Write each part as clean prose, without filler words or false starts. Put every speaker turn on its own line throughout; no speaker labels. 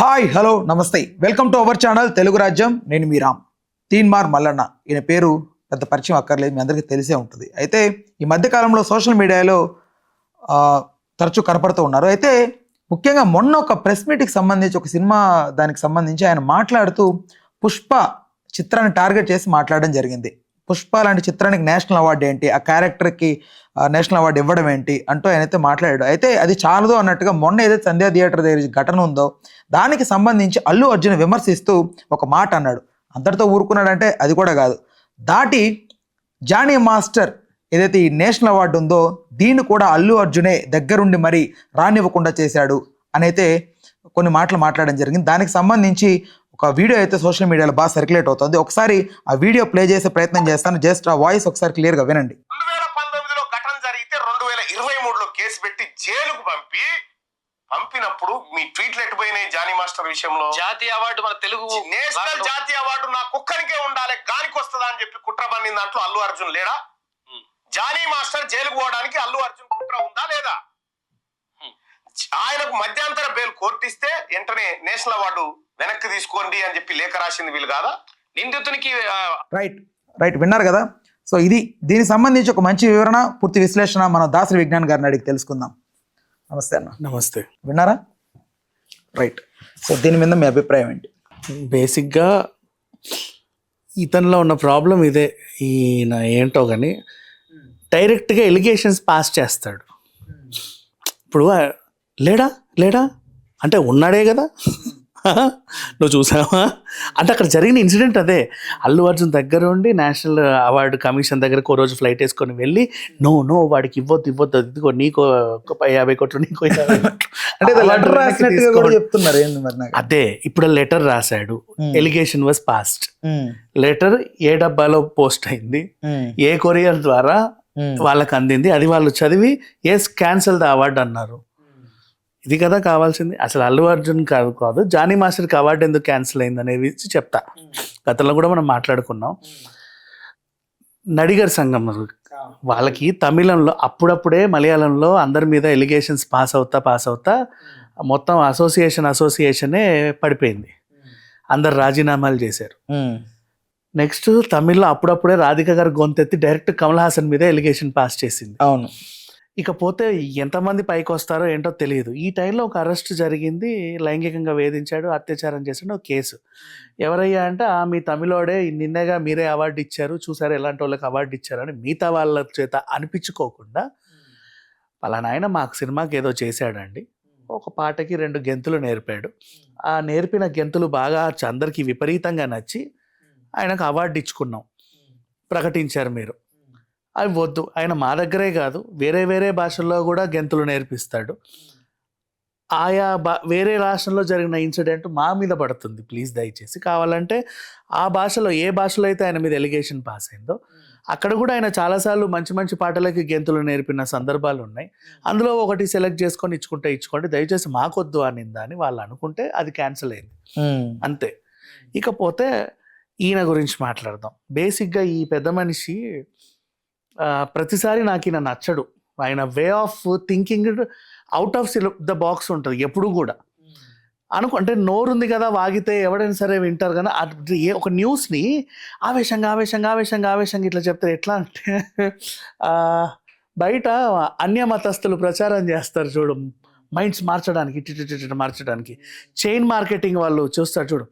Hi hello నమస్తే welcome to our channel Telugu రాజ్యం. నేను మీ రామ్. తీన్మార్ మల్లన్న. ఈయన పేరు పెద్ద పరిచయం అక్కర్లేదు, మీ అందరికీ తెలిసే ఉంటుంది. అయితే ఈ మధ్యకాలంలో సోషల్ మీడియాలో తరచూ కనపడుతూ ఉన్నారు. అయితే ముఖ్యంగా మొన్న ఒక ప్రెస్ మీట్కి సంబంధించి ఒక సినిమా దానికి సంబంధించి ఆయన మాట్లాడుతూ పుష్ప చిత్రాన్ని టార్గెట్ చేసి మాట్లాడడం జరిగింది. పుష్ప లాంటి చిత్రానికి నేషనల్ అవార్డు ఏంటి, ఆ క్యారెక్టర్కి నేషనల్ అవార్డు ఇవ్వడం ఏంటి అంటూ ఆయనైతే మాట్లాడాడు. అయితే అది చాలదు అన్నట్టుగా మొన్న ఏదైతే సంధ్యా థియేటర్ దగ్గర ఘటన ఉందో దానికి సంబంధించి అల్లు అర్జున్ విమర్శిస్తూ ఒక మాట అన్నాడు. అంతటితో ఊరుకున్నాడంటే అది కూడా కాదు, దాటి జానీ మాస్టర్ ఏదైతే ఈ నేషనల్ అవార్డు ఉందో దీన్ని కూడా అల్లు అర్జునే దగ్గరుండి మరి రానివ్వకుండా చేశాడు అని అయితే కొన్ని మాటలు మాట్లాడడం జరిగింది. దానికి సంబంధించి ఒక వీడియో అయితే సోషల్ మీడియాలో బాగా సర్క్యులేట్ అవుతుంది. ఒకసారి ఆ వీడియో ప్లే చేసే ప్రయత్నం చేస్తాను. జస్ట్ ఆ వాయిస్ ఒకసారి క్లియర్గా వినండి.
2019లో ఘటన జరిగితే 2023లో కేసు పెట్టి జైలుకు పంపినప్పుడు మీ ట్వీట్లు ఎట్టుపోయినాయి. జానీ మాస్టర్ విషయంలో
జాతీయ అవార్డు మన తెలుగు
నేషనల్ జాతీయ అవార్డు నా కుక్కనికే ఉండాలి, గానికి వస్తుందా అని చెప్పి కుట్ర పన్నిన దాంట్లో అల్లు అర్జున్ లేడా? జానీ మాస్టర్ జైలుకు పోవడానికి అల్లు అర్జున్ కుట్ర ఉందా లేదా? ఆయనకు మధ్యంతర బెయిల్ కోర్టు ఇస్తే వెంటనే నేషనల్ అవార్డు వెనక్కి తీసుకోండి అని చెప్పి లేఖ రాసింది వీళ్ళు కాదా? నిందితునికి
రైట్ విన్నారు కదా. సో ఇది దీనికి సంబంధించి ఒక మంచి వివరణ, పూర్తి విశ్లేషణ మనం దాసరి విజ్ఞాన్ గారిని అడిగి తెలుసుకుందాం. నమస్తే అన్న.
నమస్తే.
విన్నారా? రైట్. సో దీని మీద మీ అభిప్రాయం ఏంటి?
బేసిక్గా ఇతనిలో ఉన్న ప్రాబ్లం ఇదే. ఈయన ఏంటో కానీ డైరెక్ట్గా ఎలిగేషన్స్ పాస్ చేస్తాడు. ఇప్పుడు లేడా లేడా అంటే ఉన్నాడే కదా, నువ్వు చూసావా అంటే అక్కడ జరిగిన ఇన్సిడెంట్ అదే. అల్లు అర్జున్ దగ్గర ఉండి నేషనల్ అవార్డు కమిషన్ దగ్గరకు ఓ రోజు ఫ్లైట్ వేసుకొని వెళ్ళి నో వాడికి ఇవ్వద్దు ఇదిగో నీకో 50 కోట్లు నీకో 50 కోట్లు అంటే
చెప్తున్నారు.
అదే ఇప్పుడు లెటర్ రాశాడు, allegation was passed. Letter A డబ్బాలో పోస్ట్ అయింది, ఏ కొరియర్ ద్వారా వాళ్ళకి అందింది, అది వాళ్ళు చదివి ఎస్ క్యాన్సల్ ద అవార్డు అన్నారు. ఇది కదా కావాల్సింది. అసలు అల్లు అర్జున్ కాదు జానీ మాస్టర్కి అవార్డు ఎందుకు క్యాన్సిల్ అయింది అనేది చెప్తా. గతంలో కూడా మనం మాట్లాడుకున్నాం. నడిగర్ సంఘం వాళ్ళకి తమిళంలో అప్పుడప్పుడే మలయాళంలో అందరి మీద ఎలిగేషన్స్ పాస్ అవుతా మొత్తం అసోసియేషనే పడిపోయింది. అందరు రాజీనామాలు చేశారు. నెక్స్ట్ తమిళ్లో అప్పుడప్పుడే రాధిక గారు గొంతెత్తి డైరెక్ట్ కమల్ హాసన్ మీద ఎలిగేషన్ పాస్ చేసింది.
అవును.
ఇకపోతే ఎంతమంది పైకి వస్తారో ఏంటో తెలియదు. ఈ టైంలో ఒక అరెస్ట్ జరిగింది, లైంగికంగా వేధించాడు, అత్యాచారం చేశాడు, ఒక కేసు. ఎవరయ్యా అంటే మీ తమిళోడే నిన్నగా మీరే అవార్డు ఇచ్చారు, చూసారు ఎలాంటి వాళ్ళకి అవార్డు ఇచ్చారని మిగతా వాళ్ళ చేత అనిపించుకోకుండా పలానా ఆయన మాకు సినిమాకి ఏదో చేశాడండి, ఒక పాటకి 2 గెంతులు నేర్పాడు, ఆ నేర్పిన గెంతులు బాగా అందరికీ విపరీతంగా నచ్చి ఆయనకు అవార్డు ఇచ్చుకున్నాం, ప్రకటించారు మీరు. అవి వద్దు. ఆయన మా దగ్గరే కాదు వేరే భాషల్లో కూడా గెంతులు నేర్పిస్తాడు. ఆయా వేరే రాష్ట్రంలో జరిగిన ఇన్సిడెంట్ మా మీద పడుతుంది. ప్లీజ్ దయచేసి కావాలంటే ఆ భాషలో ఏ భాషలో అయితే ఆయన మీద ఎలిగేషన్ పాస్ అయిందో అక్కడ కూడా ఆయన చాలాసార్లు మంచి పాటలకి గెంతులు నేర్పిన సందర్భాలు ఉన్నాయి. అందులో ఒకటి సెలెక్ట్ చేసుకొని ఇచ్చుకోండి, దయచేసి మాకొద్దు అనిందా అని వాళ్ళు అనుకుంటే అది క్యాన్సిల్ అయింది, అంతే. ఇకపోతే ఈయన గురించి మాట్లాడదాం. బేసిక్గా ఈ పెద్ద మనిషి ప్రతిసారి నాకు ఈయన నచ్చడు. ఆయన way of thinking out of the box ఉంటుంది ఎప్పుడు కూడా. అంటే నోరుంది కదా వాగితే ఎవడైనా సరే వింటారు కదా. ఒక న్యూస్ని ఆవేశంగా ఇట్లా చెప్తారు. ఎట్లా అంటే బయట అన్య మతస్థులు ప్రచారం చేస్తారు చూడు, మైండ్స్ మార్చడానికి, మార్చడానికి చైన్ మార్కెటింగ్ వాళ్ళు చూస్తారు చూడు.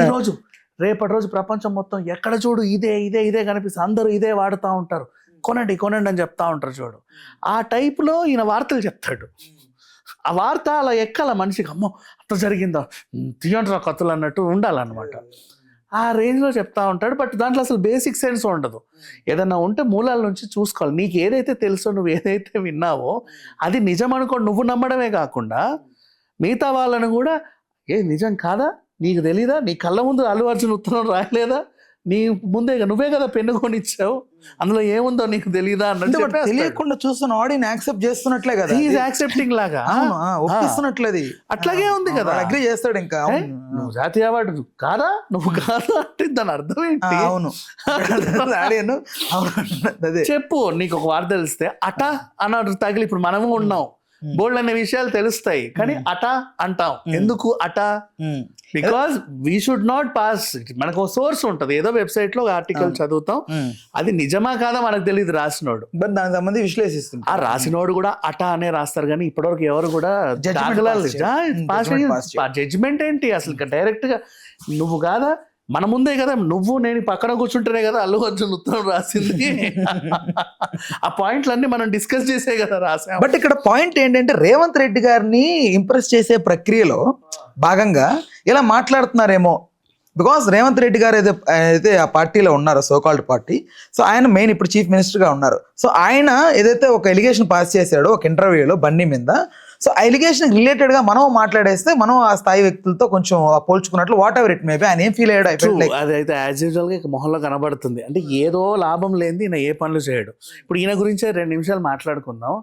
ఈరోజు రేపటి రోజు ప్రపంచం మొత్తం ఎక్కడ చూడు ఇదే కనిపిస్తుంది, అందరూ ఇదే వాడుతూ ఉంటారు, కొనండి అని చెప్తా ఉంటారు చూడు. ఆ టైప్లో ఈయన వార్తలు చెప్తాడు. ఆ వార్త అలా ఎక్కాల మనిషికి, అమ్మో అట్లా జరిగిందా తీయండి కథలు అన్నట్టు ఉండాలన్నమాట. ఆ రేంజ్లో చెప్తా ఉంటాడు. బట్ దాంట్లో అసలు బేసిక్ సెన్స్ ఉండదు. ఏదన్నా ఉంటే మూలాల నుంచి చూసుకోవాలి. నీకు ఏదైతే తెలుసో, నువ్వు ఏదైతే విన్నావో అది నిజం అనుకోండి. నువ్వు నమ్మడమే కాకుండా మిగతా వాళ్ళను కూడా నిజం కాదా, నీకు తెలీదా, నీ కళ్ళ ముందు అల్లు అర్జున్ ఉత్తరం రాయలేదా, నీ ముందే నువ్వే కదా పెన్ను కొనిచ్చావు, అందులో ఏముందో నీకు తెలీదా అన్నట్టు
తెలియకుండా చూస్తున్న ఆడియన్ యాక్సెప్ట్ చేస్తున్నట్లే కదా,
ఈజ్ యాక్సెప్టింగ్ లాగా
ఒప్పిస్తున్నట్లేదు.
అట్లాగే ఉంది కదా,
అగ్రీ చేస్తాడు. ఇంకా
నువ్వు జాతీయ అవార్డు కాదా, నువ్వు కాదా అంటే దాని అర్థం ఏంటి?
అవును
చెప్పు. నీకు ఒక వార్త తెలిస్తే అటా అన్నాడు తగిలి. ఇప్పుడు మనము ఉన్నాం, బోల్డ్ అనే విషయాలు తెలుస్తాయి, కానీ అటా అంటాం. ఎందుకు అటా? Because we should not pass. మనకు ఒక సోర్స్ ఉంటది, ఏదో వెబ్సైట్ లో ఆర్టికల్ చదువుతాం, అది నిజమా కాదా మనకు తెలియదు రాసినోడు.
బట్ దానికి సంబంధించి విశ్లేషిస్తుంది.
ఆ రాసినోడు కూడా అటా అనే రాస్తారు, కానీ ఇప్పటివరకు ఎవరు కూడా జడ్జిమెంట్ ఏంటి అసలు? డైరెక్ట్ గా నువ్వు కాదా, మన ముందే కదా, నువ్వు నేను పక్కన కూర్చుంటేనే కదా అల్లు అర్జున్ ఉత్తరం రాసింది. ఆ పాయింట్లన్నీ మనం డిస్కస్ చేసే కదా రాసాం.
బట్ ఇక్కడ పాయింట్ ఏంటంటే రేవంత్ రెడ్డి గారిని ఇంప్రెస్ చేసే ప్రక్రియలో భాగంగా ఇలా మాట్లాడుతున్నారేమో. బికాస్ రేవంత్ రెడ్డి గారు అయితే ఆ పార్టీలో ఉన్నారో, సోకాల్డ్ పార్టీ, సో ఆయన మెయిన్ ఇప్పుడు చీఫ్ మినిస్టర్గా ఉన్నారు. సో ఆయన ఏదైతే ఒక ఎలిగేషన్ పాస్ చేశాడో ఒక ఇంటర్వ్యూలో బన్నీ మీద, సో ఆ ఎలిగేషన్ రిలేటెడ్గా మనం మాట్లాడేస్తే మనం ఆ స్థాయి వ్యక్తులతో కొంచెం పోల్చుకున్నట్లు వాట్ ఎవర్ ఇట్ మేబీ ఆయన ఏం ఫీల్ అయ్యాడు.
అదైతే యాజ్ యూజువల్గా మొహంలో కనబడుతుంది. అంటే ఏదో లాభం లేనిది ఈయన ఏ పనులు చేయడు. ఇప్పుడు ఈయన గురించే 2 నిమిషాలు మాట్లాడుకుందాం,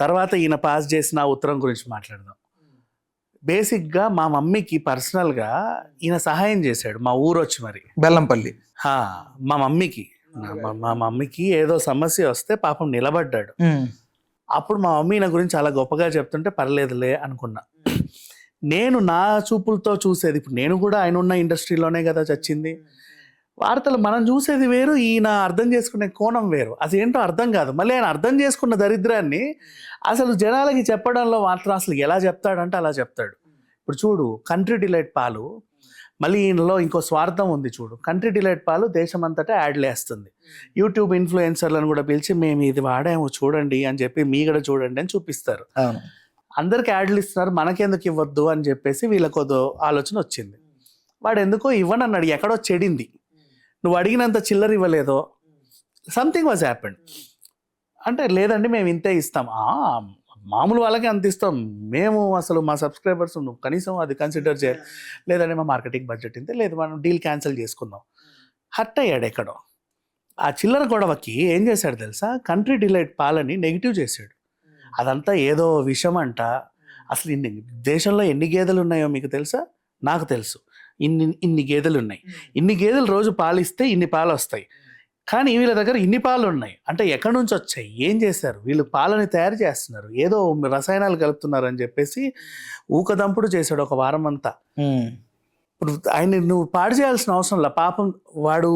తర్వాత ఈయన పాస్ చేసిన ఉత్తరం గురించి మాట్లాడదాం. బేసిక్గా మా మమ్మీకి పర్సనల్గా ఈయన సహాయం చేశాడు, మా ఊరు వచ్చి మరి
బెల్లంపల్లి.
మా మమ్మీకి ఏదో సమస్య వస్తే పాపం నిలబడ్డాడు. అప్పుడు మా మమ్మీ నా గురించి చాలా గొప్పగా చెప్తుంటే పర్లేదులే అనుకున్నా. నేను నా చూపులతో చూసేది, ఇప్పుడు నేను కూడా ఆయన ఉన్న ఇండస్ట్రీలోనే కదా చచ్చింది. వార్తలు మనం చూసేది వేరు, ఈయన అర్థం చేసుకునే కోణం వేరు. అసలు ఏంటో అర్థం కాదు. మళ్ళీ ఆయన అర్థం చేసుకున్న దరిద్రాన్ని అసలు జనాలకి చెప్పడంలో మాత్రం అసలు ఎలా చెప్తాడంటే అలా చెప్తాడు. ఇప్పుడు చూడు, కంట్రీ డిలైట్ పాలు, మళ్ళీ ఈయనలో ఇంకో స్వార్థం ఉంది చూడు. కంట్రీ డిలైట్ పాలు దేశమంతటా యాడ్లు వేస్తుంది. యూట్యూబ్ ఇన్ఫ్లుయెన్సర్లను కూడా పిలిచి మేము ఇది వాడాము చూడండి అని చెప్పి, మీ కూడా చూడండి అని చూపిస్తారు. అందరికి యాడ్లు ఇస్తున్నారు, మనకెందుకు ఇవ్వద్దు అని చెప్పేసి వీళ్ళకు ఆలోచన వచ్చింది. వాడు ఎందుకో ఇవ్వనన్నాడు, ఎక్కడో చెడింది, నువ్వు అడిగినంత చిల్లర ఇవ్వలేదో, సంథింగ్ వాజ్ హ్యాపెండ్. అంటే లేదండి మేము ఇంతే ఇస్తాం. మామూలు వాళ్ళకి అంత ఇస్తాం మేము, అసలు మా సబ్స్క్రైబర్స్ నువ్వు కనీసం అది కన్సిడర్ చేయాలి. లేదండి మా మార్కెటింగ్ బడ్జెట్ ఇంతే, లేదు మనం డీల్ క్యాన్సిల్ చేసుకుందాం. హర్ట్ అయ్యాడు ఎక్కడో. ఆ చిల్లర గొడవకి ఏం చేశాడు తెలుసా, కంట్రీ డిలైట్ పాలని నెగిటివ్ చేశాడు. అదంతా ఏదో విషయం అంట. అసలు దేశంలో ఎన్ని గేదెలు ఉన్నాయో మీకు తెలుసా? నాకు తెలుసు. ఇన్ని గేదెలు ఉన్నాయి, ఇన్ని గేదెలు రోజు పాలు ఇస్తే ఇన్ని పాలు వస్తాయి. కానీ వీళ్ళ దగ్గర ఇన్ని పాలు ఉన్నాయి అంటే ఎక్కడి నుంచి వచ్చాయి, ఏం చేశారు వీళ్ళు? పాలని తయారు చేస్తున్నారు, ఏదో రసాయనాలు కలుపుతున్నారు అని చెప్పేసి ఊకదంపుడు చేశాడు ఒక వారం అంతా. ఇప్పుడు ఆయన నువ్వు పాడు చేయాల్సిన అవసరం లే, పాపం వాడు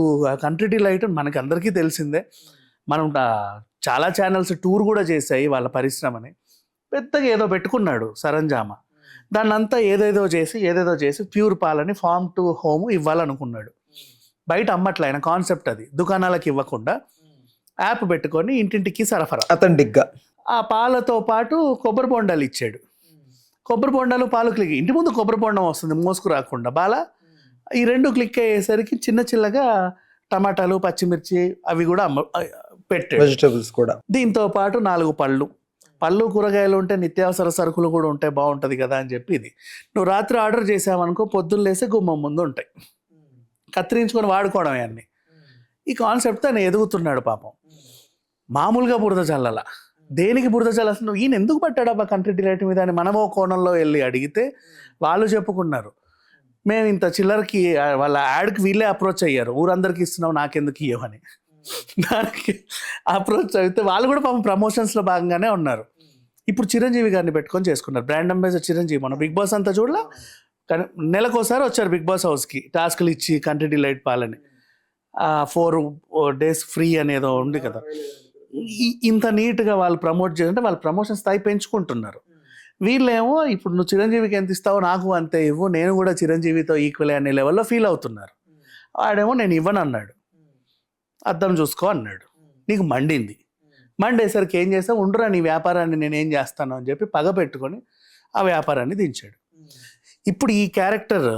కంట్రీ డిలైట్ మనకి అందరికీ తెలిసిందే. మనం చాలా ఛానల్స్ టూర్ కూడా చేశాయి వాళ్ళ పరిశ్రమని. పెద్దగా ఏదో పెట్టుకున్నాడు సరంజామా, దాన్ని అంతా ఏదేదో చేసి ప్యూర్ పాలని ఫార్మ్ టు హోమ్ ఇవ్వాలనుకున్నాడు. బయట అమ్మట్లే, ఆయన కాన్సెప్ట్ అది. దుకాణాలకు ఇవ్వకుండా యాప్ పెట్టుకొని ఇంటింటికి సరఫరా
అథెంటిక్గా.
ఆ పాలతో పాటు కొబ్బరి బొండాలు ఇచ్చాడు. కొబ్బరి బొండాలు పాలు క్లిక్, ఇంటి ముందు కొబ్బరి బొండం వస్తుంది మోసుకు రాకుండా, బాలా ఈ 2 క్లిక్ అయ్యేసరికి చిన్నగా టమాటాలు, పచ్చిమిర్చి అవి కూడా పెట్టాడు,
వెజిటబుల్స్ కూడా.
దీంతో పాటు 4 పళ్ళు కూరగాయలు ఉంటే నిత్యావసర సరుకులు కూడా ఉంటే బాగుంటుంది కదా అని చెప్పి ఇది. నువ్వు రాత్రి ఆర్డర్ చేసావనుకో పొద్దున్న లేసి గుమ్మం ముందు ఉంటాయి, కత్తిరించుకొని వాడుకోవడమే అన్ని. ఈ కాన్సెప్ట్తో ఆయన ఎదుగుతున్నాడు పాపం. మామూలుగా బురద చల్లల, దేనికి బురద చల్లాల్సిన, ఈయన ఎందుకు పట్టాడు అబ్బా కంట్రీ డిలైట్ మీద అని మనమో కోణంలో వెళ్ళి అడిగితే వాళ్ళు చెప్పుకున్నారు, మేము ఇంత చిల్లరకి వాళ్ళ యాడ్కి వీళ్ళే అప్రోచ్ అయ్యారు, ఊరందరికి ఇస్తున్నావు నాకెందుకు ఇవ్వని. దానికి అప్రోచ్ అయితే వాళ్ళు కూడా పాపం ప్రమోషన్స్లో భాగంగానే ఉన్నారు. ఇప్పుడు చిరంజీవి గారిని పెట్టుకొని చేసుకున్నారు బ్రాండ్ అంబాసిడర్ చిరంజీవి. మన బిగ్ బాస్ అంతా చూడలా, కానీ నెలకోసారి వచ్చారు బిగ్ బాస్ హౌస్కి, టాస్క్లు ఇచ్చి కంట్రీ డిలైట్ పాలని 4 days ఫ్రీ అనేదో ఉంది కదా. ఇంత నీట్గా వాళ్ళు ప్రమోట్ చేయాలంటే వాళ్ళ ప్రమోషన్ స్థాయి పెంచుకుంటున్నారు. వీళ్ళేమో ఇప్పుడు నువ్వు చిరంజీవికి ఎంత ఇస్తావో నాకు అంతే ఇవ్వు, నేను కూడా చిరంజీవితో ఈక్వల్ అనే లెవెల్లో ఫీల్ అవుతున్నారు. వాడేమో నేను ఇవ్వను అన్నాడు, అర్థం చూసుకో అన్నాడు. నీకు మండేసరికి ఏం చేస్తావు, ఉండురా నీ వ్యాపారాన్ని నేనేం చేస్తాను అని చెప్పి పగ పెట్టుకొని ఆ వ్యాపారాన్ని దించాడు. ఇప్పుడు ఈ క్యారెక్టర్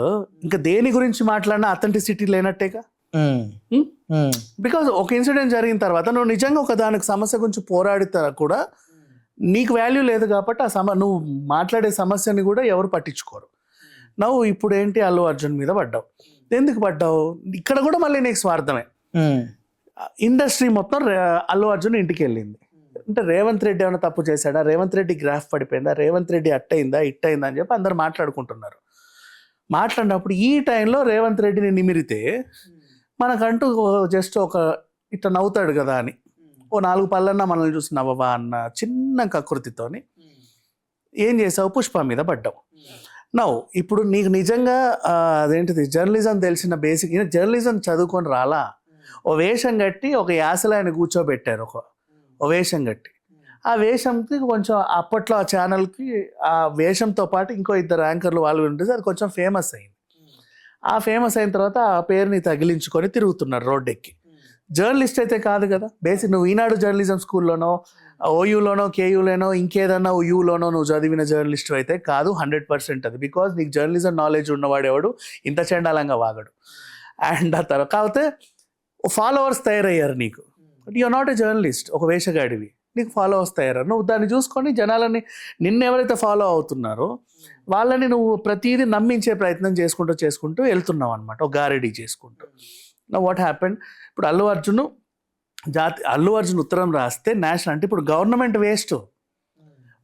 ఇంకా దేని గురించి మాట్లాడినా అథెంటిసిటీ లేనట్టేగా. బికాజ్ ఒక ఇన్సిడెంట్ జరిగిన తర్వాత నువ్వు నిజంగా ఒక దానికి సమస్య గురించి పోరాడితే కూడా నీకు వాల్యూ లేదు కాబట్టి నువ్వు మాట్లాడే సమస్యని కూడా ఎవరు పట్టించుకోరు. నువ్వు ఇప్పుడు ఏంటి అల్లు అర్జున్ మీద పడ్డావు, ఎందుకు పడ్డావు? ఇక్కడ కూడా మళ్ళీ నీకు స్వార్థమే. ఇండస్ట్రీ మొత్తం అల్లు అర్జున్ ఇంటికి వెళ్ళింది అంటే రేవంత్ రెడ్డి ఏమైనా తప్పు చేశాడా, రేవంత్ రెడ్డి గ్రాఫ్ పడిపోయిందా, రేవంత్ రెడ్డి అట్టయిందా ఇట్టయిందా అని చెప్పి అందరు మాట్లాడుకుంటున్నారు. మాట్లాడినప్పుడు ఈ టైంలో రేవంత్ రెడ్డిని నిమిరితే మనకంటూ జస్ట్ ఒక ఇట్లా నవ్వుతాడు కదా అని, 4 పళ్ళన్నా మనల్ని చూసి నవ్వవా అన్న చిన్న పుణ్యం కకృతితోని ఏం చేసావు, పుష్ప మీద పడ్డావు. నవ్వు ఇప్పుడు నీకు నిజంగా అదేంటిది జర్నలిజం తెలిసిన బేసిక్ జర్నలిజం చదువుకొని రాలా, ఓ వేషం కట్టి ఒక యాసలో ఆయన కూర్చోబెట్టారు, ఓ వేషం కట్టి. ఆ వేషంకి కొంచెం అప్పట్లో ఆ ఛానల్కి ఆ వేషంతో పాటు ఇంకో 2 యాంకర్లు వాళ్ళు ఉంటుంది, అది కొంచెం ఫేమస్ అయింది. ఆ ఫేమస్ అయిన తర్వాత ఆ పేరుని తగిలించుకొని తిరుగుతున్నారు రోడ్డెక్కి. జర్నలిస్ట్ అయితే కాదు కదా బేసిక్. నువ్వు ఈనాడు జర్నలిజం స్కూల్లోనో ఓయూలోనో కేయూలోనో ఇంకేదన్నా యూలోనో నువ్వు చదివిన జర్నలిస్ట్ అయితే కాదు 100% అది. బికాజ్ నీకు జర్నలిజం నాలెడ్జ్ ఉన్నవాడేవాడు ఇంత చండాలంగా వాగడు. అండ్ ఆ తర్వాత కాకపోతే ఫాలోవర్స్ తయారయ్యారు నీకు, but you're not a journalist. ఒక వేషగాడివి, నీకు ఫాలోవర్స్ తయారయ్యారు. నువ్వు దాన్ని చూసుకొని జనాలని నిన్ను ఎవరైతే ఫాలో అవుతున్నారో వాళ్ళని నువ్వు ప్రతిదీ నమ్మించే ప్రయత్నం చేసుకుంటూ వెళ్తున్నావు అనమాట, ఒక గారెడీ చేసుకుంటూ. నా వాట్ హ్యాపెండ్, ఇప్పుడు అల్లు అర్జున్ ఉత్తరం రాస్తే నేషనల్ అంటే ఇప్పుడు గవర్నమెంట్ వేస్ట్,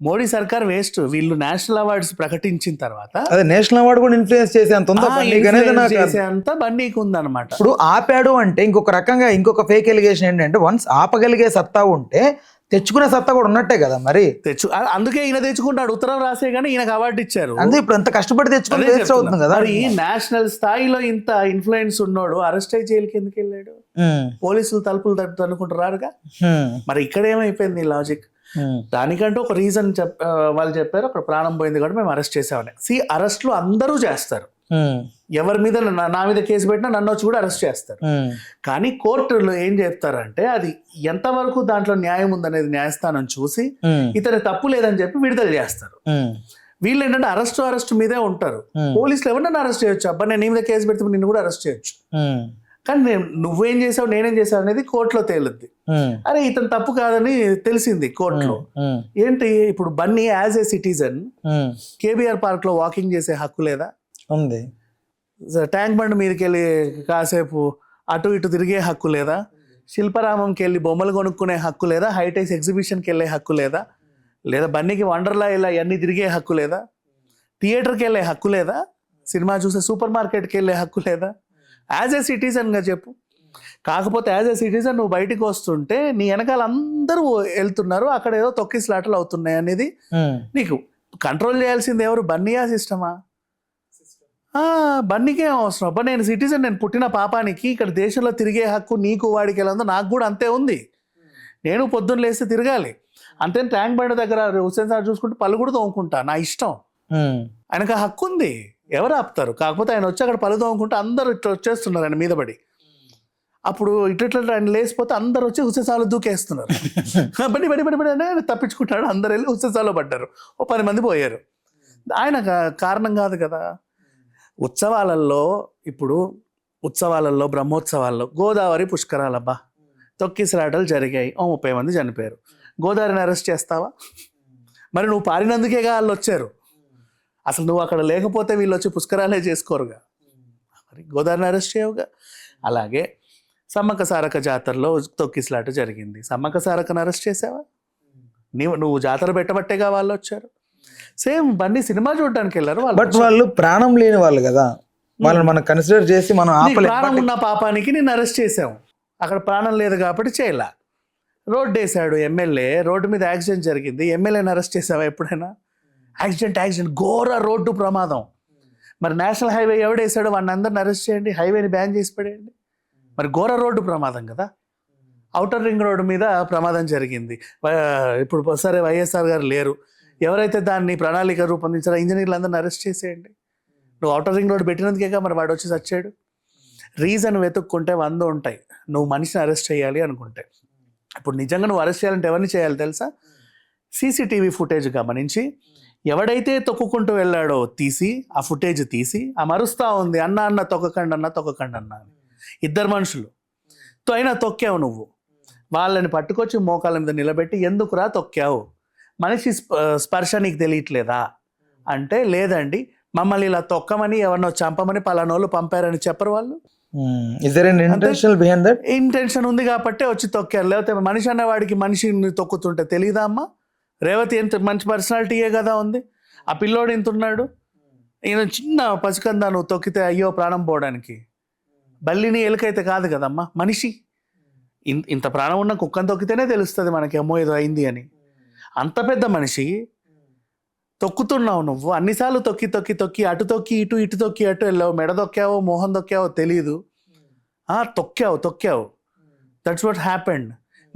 మోడీ సర్కార్ వేస్ట్. వీళ్ళు నేషనల్ అవార్డ్స్ ప్రకటించిన తర్వాత
అదే నేషనల్ అవార్డు కూడా ఇన్ఫ్లుయెన్స్ చేసే అంత ఉందా బన్నీకి అనేది నాకు
అంత బన్నీకి ఉందన్నమాట.
ఇప్పుడు ఆపాడు అంటే ఇంకొక రకంగా ఇంకొక ఫేక్ ఎలిగేషన్ ఏంటంటే వన్స్ ఆపగలిగే సత్తా ఉంటే తెచ్చుకునే సత్తా కూడా ఉన్నట్టే కదా మరి.
అందుకే ఈయన తెచ్చుకుంటాడు, ఉత్తరం రాసే కానీ ఈయనకు అవార్డు ఇచ్చారు.
అందుకే ఇప్పుడు అంత కష్టపడి తెచ్చుకుని వేస్ట్ అవుతుంది కదా.
మరి నేషనల్ స్థాయిలో ఇంత ఇన్ఫ్లుయెన్స్ ఉన్నాడు అరెస్ట్ అయ్యి జైలుకి ఎందుకు వెళ్ళాడు? పోలీసులు తలుపులు తట్టుకుంటున్నారుగా. మరి ఇక్కడ ఏమైపోయింది లాజిక్? దానికంటే ఒక రీజన్ వాళ్ళు చెప్పారు, అక్కడ ప్రాణం పోయింది కూడా మేము అరెస్ట్ చేసామని. అరెస్ట్లు అందరూ చేస్తారు, ఎవరి మీద నా మీద కేసు పెట్టినా నన్ను వచ్చి కూడా అరెస్ట్ చేస్తారు. కానీ కోర్టులో ఏం చెప్తారంటే అది ఎంతవరకు దాంట్లో న్యాయం ఉందనేది న్యాయస్థానం చూసి ఇతని తప్పు లేదని చెప్పి విడుదల చేస్తారు. వీళ్ళు ఏంటంటే అరెస్ట్ మీదే ఉంటారు. పోలీసులు ఎవరినైనా అరెస్ట్ చేయొచ్చు, అబ్బా నేను నీ మీద కేసు పెడితే నిన్ను కూడా అరెస్ట్ చేయొచ్చు. కానీ నువ్వేం చేసావు నేనేం చేసావు అనేది కోర్టులో తేలుద్ది. అరే ఇతను తప్పు కాదని తెలిసింది కోర్టులో. ఏంటి ఇప్పుడు Bunny as a citizen KBR park లో వాకింగ్ చేసే హక్కు లేదా?
ఉంది.
ట్యాంక్ బండ్ మీదకి వెళ్ళి కాసేపు అటు ఇటు తిరిగే హక్కు లేదా? శిల్పరామంకి వెళ్ళి బొమ్మలు కొనుక్కునే హక్కు లేదా? హైటెక్స్ ఎగ్జిబిషన్కి వెళ్ళే హక్కు లేదా? లేదా బన్నీకి వండర్లా ఇలా అన్ని తిరిగే హక్కు లేదా? థియేటర్కి వెళ్ళే హక్కు లేదా? సినిమా చూసే సూపర్ మార్కెట్కి వెళ్ళే హక్కు లేదా? యాజ్ ఏ సిటిజన్గా చెప్పు. కాకపోతే యాజ్ ఏ సిటిజన్ నువ్వు బయటకు వస్తుంటే నీ వెనకాల అందరూ వెళ్తున్నారు, అక్కడ ఏదో తొక్కిసలాటలు అవుతున్నాయి అనేది నీకు కంట్రోల్ చేయాల్సింది ఎవరు? బన్నీయా సిస్టమా? బన్నీకే అవసరం. అబ్బా నేను సిటిజన్, నేను పుట్టిన పాపానికి ఇక్కడ దేశంలో తిరిగే హక్కు నీకు వాడికి వెళ్ళందో నాకు కూడా అంతే ఉంది. నేను పొద్దున్న లేస్తే తిరగాలి అంతే. ట్యాంక్ బండ్ దగ్గర హుస్సేన్ సార్ చూసుకుంటే పళ్ళు కూడా తోముకుంటా, నా ఇష్టం. ఆయనకు హక్కు ఉంది, ఎవరు ఆపుతారు? కాకపోతే ఆయన వచ్చి అక్కడ పళ్ళు తోముకుంటే అందరూ ఇట్లా వచ్చేస్తున్నారు ఆయన మీద పడి. అప్పుడు ఇట్లా ఆయన లేచిపోతే అందరు వచ్చి హుస్సేన్ సార్లో దూకేస్తున్నారు. బడి బడి బడి బడి అని ఆయన తప్పించుకుంటాడు, అందరు వెళ్ళి హుస్సేన్ సార్లో పడ్డారు, ఓ 10 మంది పోయారు. ఆయన కారణం కాదు కదా. ఉత్సవాలలో బ్రహ్మోత్సవాల్లో గోదావరి పుష్కరాలబ్బా తొక్కిసలాటలు జరిగాయి, 30 మంది చనిపోయారు. గోదావరిని అరెస్ట్ చేస్తావా? మరి నువ్వు పారినందుకేగా వాళ్ళు వచ్చారు. అసలు నువ్వు అక్కడ లేకపోతే వీళ్ళు వచ్చి పుష్కరాలే చేసుకోరుగా, మరి గోదావరిని అరెస్ట్ చేయవుగా. అలాగే సమ్మక్క సారక్క జాతరలో తొక్కిసలాట జరిగింది, సమ్మక్క సారక్కను అరెస్ట్ చేసావా? నువ్వు జాతర పెట్టబట్టేగా వాళ్ళు వచ్చారు. సేమ్ బండి సినిమా చూడడానికి వెళ్ళారు వాళ్ళు,
బట్ వాళ్ళు ప్రాణం లేని వాళ్ళు కదా, వాళ్ళని మనం కన్సిడర్ చేసి మనం
ప్రాణం ఉన్న పాపానికి నేను అరెస్ట్ చేసాము, అక్కడ ప్రాణం లేదు కాబట్టి చేయలే. రోడ్డు వేసాడు ఎమ్మెల్యే, రోడ్డు మీద యాక్సిడెంట్ జరిగింది, ఎమ్మెల్యేని అరెస్ట్ చేసావా ఎప్పుడైనా? యాక్సిడెంట్ ఘోర రోడ్డు ప్రమాదం. మరి నేషనల్ హైవే ఎవడేసాడు వాడిని అందరిని అరెస్ట్ చేయండి, హైవేని బ్యాన్ చేసి పడేయండి. మరి ఘోర రోడ్డు ప్రమాదం కదా. ఔటర్ రింగ్ రోడ్డు మీద ప్రమాదం జరిగింది. ఇప్పుడు సరే వైఎస్ఆర్ గారు లేరు, ఎవరైతే దాన్ని ప్రణాళిక రూపొందించారో ఇంజనీర్లు అందరిని అరెస్ట్ చేసేయండి. నువ్వు ఔటర్ రింగ్ రోడ్ పెట్టినందుకేగా మరి వాడు వచ్చి చచ్చాడు. రీజన్ వెతుక్కుంటే 100 ఉంటాయి నువ్వు మనిషిని అరెస్ట్ చేయాలి అనుకుంటే. ఇప్పుడు నిజంగా నువ్వు అరెస్ట్ చేయాలంటే ఎవరిని చేయాలి తెలుసా? సీసీటీవీ ఫుటేజ్ గమనించి ఎవడైతే తొక్కుకుంటూ వెళ్ళాడో తీసి ఆ ఫుటేజ్ తీసి ఆ మరుస్తూ ఉంది అన్న తొక్కకండి అన్న 2 మనుషులు అయినా తొక్కావు నువ్వు, వాళ్ళని పట్టుకొచ్చి మోకాళ్ళ మీద నిలబెట్టి ఎందుకురా తొక్కావు, మనిషి స్పర్శ నీకు తెలియట్లేదా అంటే, లేదండి మమ్మల్ని ఇలా తొక్కమని ఎవరినో చంపమని పలానోళ్ళు పంపారని చెప్పరు వాళ్ళు. ఇంటెన్షన్ ఉంది కాబట్టి వచ్చి తొక్కారు, లేకపోతే మనిషి అన్నవాడికి మనిషిని తొక్కుతుంటే తెలియదా అమ్మా? రేవతి ఎంత మంచి పర్సనాలిటీయే కదా ఉంది, ఆ పిల్లోడు ఎంత ఉన్నాడు, ఈయన చిన్న పసికందా నువ్వు తొక్కితే అయ్యో ప్రాణం పోవడానికి. బల్లిని ఎలుకైతే కాదు కదమ్మా మనిషి. ఇంత ప్రాణం ఉన్న కుక్కను తొక్కితేనే తెలుస్తుంది మనకి అమ్మో ఏదో అయింది అని. అంత పెద్ద మనిషి తొక్కుతున్నావు నువ్వు, అన్నిసార్లు తొక్కి తొక్కి తొక్కి అటు తొక్కి ఇటు, ఇటు తొక్కి అటు వెళ్ళావు, మెడ తొక్కావో మోహన్ తొక్కావో తెలీదు, తొక్కావు. That's what happened.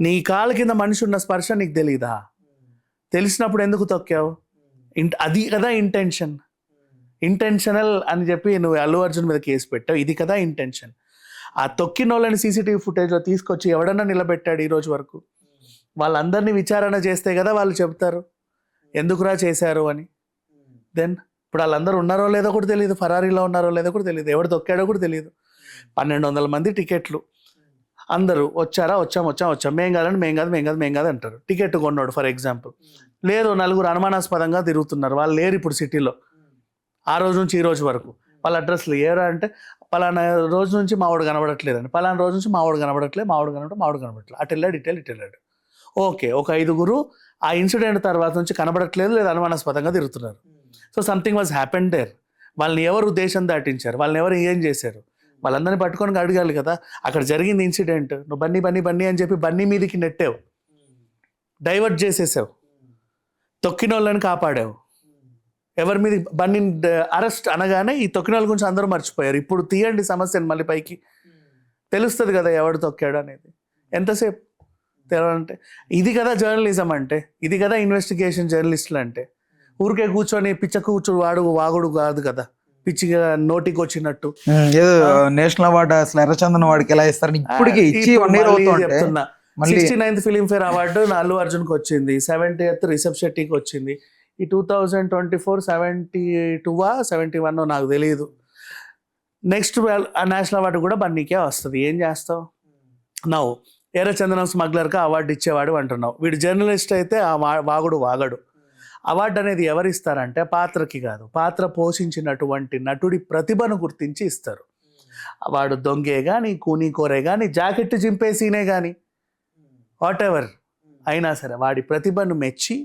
నీ కాళ్ళ కింద మనిషి ఉన్న స్పర్శ నీకు తెలీదా? తెలిసినప్పుడు ఎందుకు తొక్కావు? అది కదా ఇంటెన్షనల్ అని చెప్పి నువ్వు అల్లు అర్జున్ మీద కేసు పెట్టావు. ఇది కదా ఇంటెన్షన్. ఆ తొక్కిన వాళ్ళని సీసీటీవీ ఫుటేజ్లో తీసుకొచ్చి ఎవడన్నా నిలబెట్టాడు ఈ రోజు వరకు? వాళ్ళందరినీ విచారణ చేస్తే కదా వాళ్ళు చెప్తారు ఎందుకురా చేశారు అని. దెన్ ఇప్పుడు వాళ్ళందరూ ఉన్నారో లేదో కూడా తెలియదు, ఫరారీలో ఉన్నారో లేదో కూడా తెలియదు, ఎవడు తొక్కాడో కూడా తెలియదు. 1200 మంది టికెట్లు, అందరూ వచ్చాం, మేం కాదు అంటారు. టికెట్ కొన్నాడు ఫర్ ఎగ్జాంపుల్, లేదు 4 అనుమానాస్పదంగా తిరుగుతున్నారు, వాళ్ళు లేరు ఇప్పుడు సిటీలో ఆ రోజు నుంచి ఈ రోజు వరకు. వాళ్ళ అడ్రస్లు ఏరా అంటే పలానా రోజు నుంచి మావాడు కనబడట్లేదండి, పలానా రోజు నుంచి మావాడు కనబడట్లేదు, అటు వెళ్ళాడు. ఓకే, ఒక 5 ఆ ఇన్సిడెంట్ తర్వాత నుంచి కనబడట్లేదు లేదా అనుమానాస్పదంగా తిరుగుతున్నారు. So something was happen there. వాళ్ళని ఎవరు ఉద్దేశం దాటించారు, వాళ్ళని ఎవరు ఏం చేశారు, వాళ్ళందరినీ పట్టుకొని అడగాలి కదా. అక్కడ జరిగింది ఇన్సిడెంట్, నువ్వు బన్నీ అని చెప్పి బన్నీ మీదకి నెట్టావు, డైవర్ట్ చేసేసావు, తొక్కిన వాళ్ళని కాపాడావు. ఎవరి మీద బన్నీ అరెస్ట్ అనగానే ఈ తొక్కిన వాళ్ళ గురించి అందరూ మర్చిపోయారు. ఇప్పుడు తీయండి సమస్యను మళ్ళీ పైకి, తెలుస్తుంది కదా ఎవడు తొక్కాడు అనేది. ఎంతసేపు తెలవాలంటే ఇది కదా జర్నలిజం అంటే, ఇది కదా ఇన్వెస్టిగేషన్ జర్నలిస్టులు అంటే. ఊరికే కూర్చొని వాగుడు కాదు కదా, పిచ్చిగా నోటికి వచ్చినట్టు.
ఏదో నేషనల్ అవార్డు అసలు ఎర్రచందన్ వాడికి ఎలా ఇస్తారని ఇప్పటికి ఇచ్చి 1 year
చెప్తున్నా. 69th ఫిలింఫేర్ అవార్డు అల్లు అర్జున్కి వచ్చింది, 70th రిషబ్ శెట్టికి వచ్చింది. ఈ 2024 71 నాకు తెలియదు. నెక్స్ట్ నేషనల్ అవార్డు కూడా బన్నీకే వస్తుంది. ఏం చేస్తావు? నవ్వు ఎర్రచందనం స్మగ్లర్కి అవార్డు ఇచ్చేవాడు అంటున్నావు. వీడు జర్నలిస్ట్ అయితే ఆ వాగడు. అవార్డు అనేది ఎవరిస్తారంటే పాత్రకి కాదు, పాత్ర పోషించినటువంటి నటుడి ప్రతిభను గుర్తించి ఇస్తారు. వాడు దొంగే కానీ, కూనీకోరే కానీ, జాకెట్ చింపేసినే కానీ, వాట్ ఎవర్ అయినా సరే వాడి ప్రతిభను మెచ్చి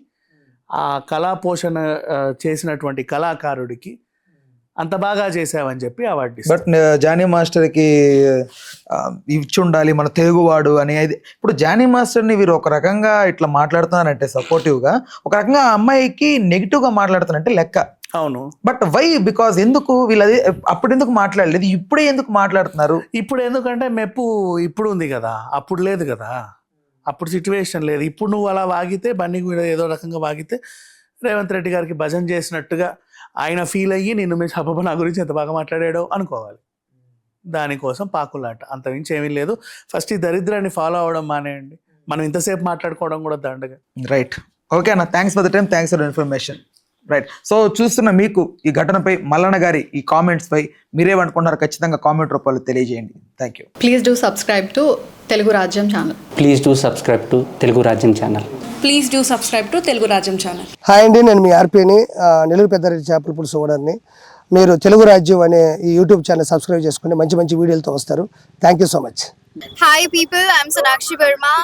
ఆ కళా పోషణ చేసినటువంటి కళాకారుడికి అంత బాగా చేసావని చెప్పి అవార్డు.
బట్ జానీ మాస్టర్కి ఇచ్చి ఉండాలి మన తెలుగువాడు అనేది. ఇప్పుడు జానీ మాస్టర్ని వీరు ఒక రకంగా ఇట్లా మాట్లాడుతున్నారంటే సపోర్టివ్గా, ఒక రకంగా ఆ అమ్మాయికి నెగిటివ్గా మాట్లాడుతున్నారంటే లెక్క.
అవును,
బట్ వై? బికాజ్ ఎందుకు వీళ్ళది అప్పుడు ఎందుకు మాట్లాడలేదు, ఇప్పుడే ఎందుకు మాట్లాడుతున్నారు?
ఇప్పుడు ఎందుకంటే మెప్పు ఇప్పుడు ఉంది కదా, అప్పుడు లేదు కదా, అప్పుడు సిచ్యువేషన్ లేదు. ఇప్పుడు నువ్వు అలా వాగితే, బన్నీ కూడా ఏదో రకంగా వాగితే రేవంత్ రెడ్డి గారికి భజన చేసినట్టుగా ఆయన ఫీల్ అయ్యి నిన్ను మీ సభ నా గురించి ఎంత బాగా మాట్లాడాడో అనుకోవాలి. దానికోసం పాకులాట, అంతమించి ఏమీ లేదు. ఫస్ట్ ఈ దరిద్రాన్ని ఫాలో అవ్వడం మానేయండి. మనం ఇంతసేపు మాట్లాడుకోవడం కూడా దండగా.
రైట్, ఓకే అన్న, thanks for the time, thanks for information. Right, so చూస్తున్న మీకు ఈ ఘటనపై మల్లన్న గారి ఈ కామెంట్స్ పై మీరేమనుకున్నారు ఖచ్చితంగా కామెంట్ రూపంలో తెలియజేయండి. Thank you.
Please do subscribe to Telugu Rajyam channel.
Please do subscribe to Telugu Rajyam channel.
Please do subscribe to Telugu Rajyam channel.
Hi అండి, నేను మీ ఆర్పీని, నెల్లూరు పెద్దారెడ్డి చేపల పులుసు ఓనర్ని. మీరు తెలుగు రాజ్యం అనే ఈ యూట్యూబ్ ఛానల్ సబ్స్క్రైబ్ చేసుకుని మంచి మంచి వీడియోలతో వస్తారు. Thank you so much.
Hi people, I'm Sonakshi Verma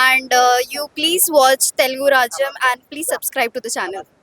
and you please watch Telugu Rajam and please subscribe to the channel.